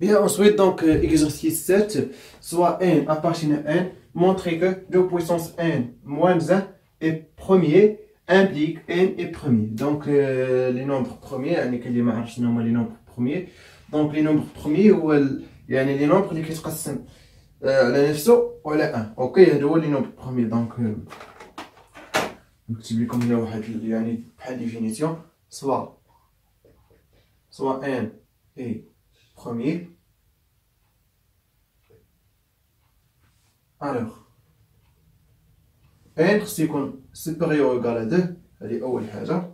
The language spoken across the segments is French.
Bien, ensuite, donc, exercice 7, soit n appartient à n, montrer que 2 puissance n moins 1 est premier, implique n est premier. Donc, les nombres premiers, les nombres premiers. Donc, les nombres premiers, ou les nombres qui se على نفسه ولا 1. اوكي هذا هو لي نومبر بروميي. دونك نكتب لكم هنا واحد يعني بحال ديفينيسيون سوا ان اي بروميي. الوغ ان خصو يكون سوبيريور ايكال ا 2، هذه اول حاجه.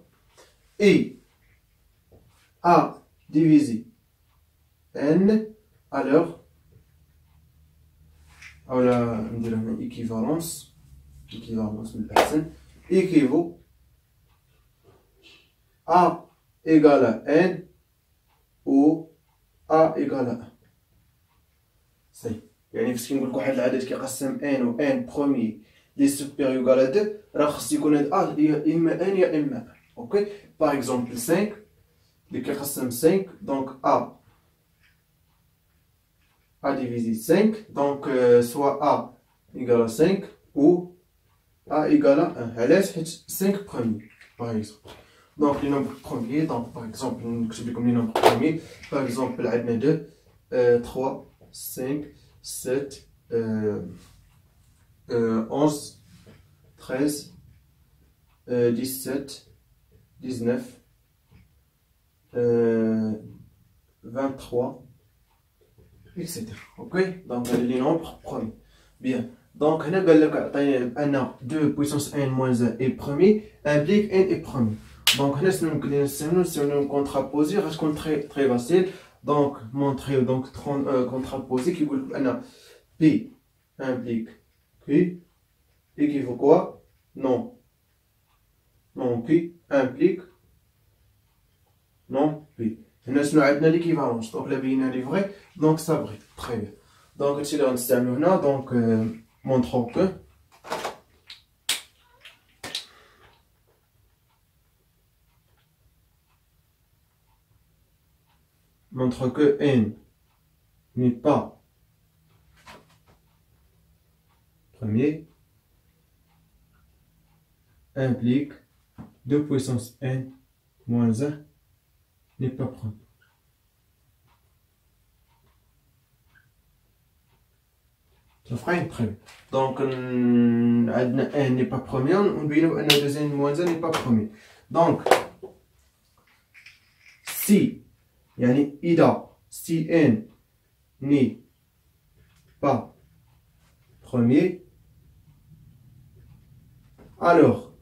اي ا ديفيزي ان الوغ اولا ندير هنا ايكيفالونس من الاحسن. ايكيفو ا ايكال ان و ا ايكال 1. سي يعني فاش كنقول لك واحد العدد كيقسم ان و ان بروميي لي سوبيريور ايكال 2 راه خص يكون هاد ا هي اما ان يا اما 1. اوكي باغ اكزومبل 5 اللي كيقسم 5 دونك ا divisé 5, donc soit A égale à 5 ou A égale à 1. Elle est 5 premiers, par exemple. Donc les nombres premiers, donc par exemple, comme les nombres premiers, par exemple, 2, 3, 5, 7, 11, 13, 17, 19, 23, etc. Ok, donc les nombres premiers. Bien, donc on a 2 puissance n moins 1 est premier, implique n est premier. Donc on a un contraposé, reste très facile. Donc montrer donc contraposé qui veut dire P implique Q équivaut quoi? Non. Non Q implique non P. هنا شنو عندنا ليكيفالونس دونك لا بينا لي فري دونك سا فري تري بيان. دونك هادشي اللي غنستعملو هنا دونك مونطرو كو n n'est pas premier implique 2 puissance n moins 1 n'est pas premier. Ça fera une preuve. Donc, n n'est pas premier, on dit que n moins 1 n'est pas premier. Donc, si, si n n'est pas premier, alors,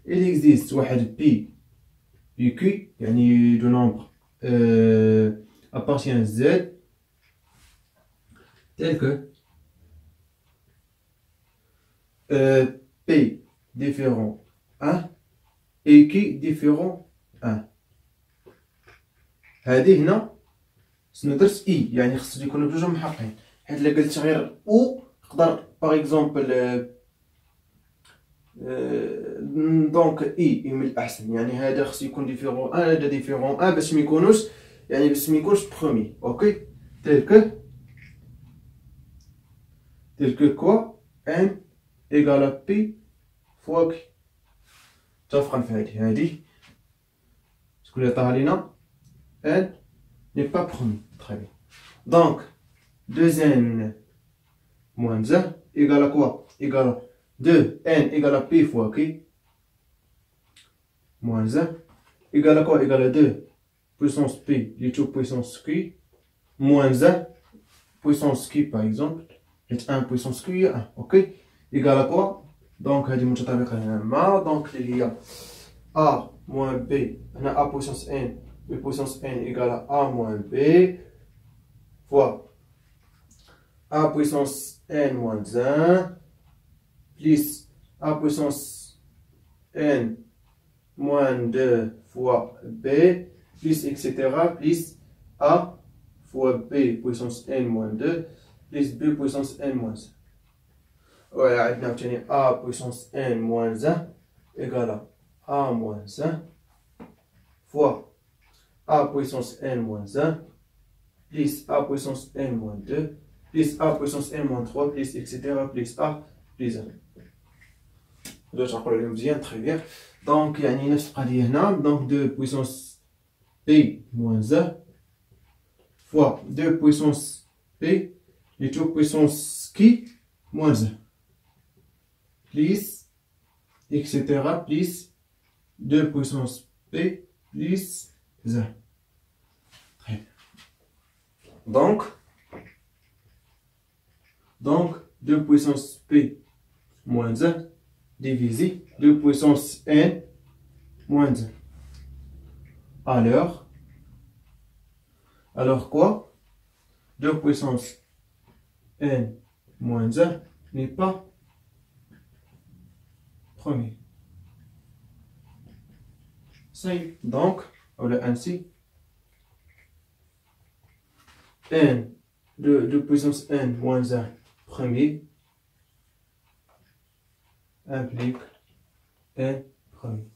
il existe P PQ, le nombre appartient à Z, tel que P différent 1 et Q différent 1. هذه هنا سندرس اي يعني خصو يكونوا بجوج محققين، حيت الا قلت غير او تقدر باغ اكزومبل دونك اي من الاحسن يعني هذا خصو يكون ديفيرون 1 هذا ديفيرون 1 باش ما يكونوش باش ما يكونش برومي. اوكي تيل كو كوا ان ايكال بي فوا كي. متفقين في هذه شكون اللي عطاها لينا n n'est pas premier. Très bien. Donc 2n moins 1 égale à quoi? Égale à 2n égale à p fois q moins 1 égale à quoi? Égale à 2 puissance p, les tout puissance q, moins 1 puissance q par exemple, et 1 puissance q, 1. Ok? Égale à quoi? Donc, donc il y a a moins b, on a a puissance n, b puissance n égale à a moins b fois a puissance n moins 1 plus a puissance n moins 2 fois b plus etc. plus a fois b puissance n moins 2 plus b puissance n moins 1. Voilà, عندنا عاوتاني a puissance n moins 1 égale à a moins 1 fois a puissance n moins 1 plus a puissance n moins 2, plus a puissance n moins 3, plus etc. plus a plus 1. D'autres problèmes bien, très bien. Donc, il y a une قضية هنا. Donc, 2 puissance p moins 1 fois 2 puissance p, et 2 puissance qui moins 1. Plus, etc. plus 2 puissance p plus 1. Très bien. Donc 2 puissance p moins 1 divisé 2 puissance n moins 1. Alors quoi? 2 puissance n moins 1 n'est pas premier. Ça y est. Donc, ainsi, n de puissance n moins 1 premier implique n premier.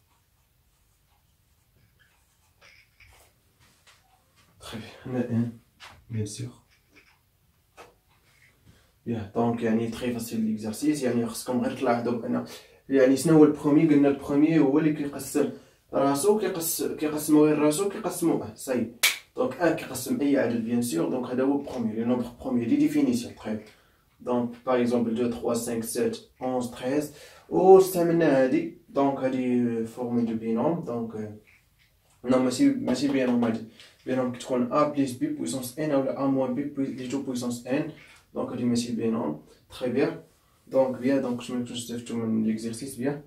Très bien, on a n, bien sûr. Bien, donc يعني très facile l'exercice. يعني خصكم غير تلاحظوا بأن يعني شنو هو البرومي. قلنا البرومي هو اللي كيقسم راسو، كيقسمو غير راسو، كيقسمو صاي. دونك كيقسم اي عدد بيان سور. دونك هذا هو البرومي، لي نومبر برومي دي ديفينيسيون. طيب دونك باغ اكزومبل 2 3 5 7 11 13 واستعملنا هادي. دونك هادي فورمول دو بينوم. دونك نو ماشي بينوم، هادي بينوم كتكون ا بلس بي بويسونس ان ولا ا موان بي لي تو بويسونس ان. دونك هادي ماشي بينوم. تري بيان. دونك بيان. دونك شنو كنتو استفدتو من ليكزارسيس؟ بيان.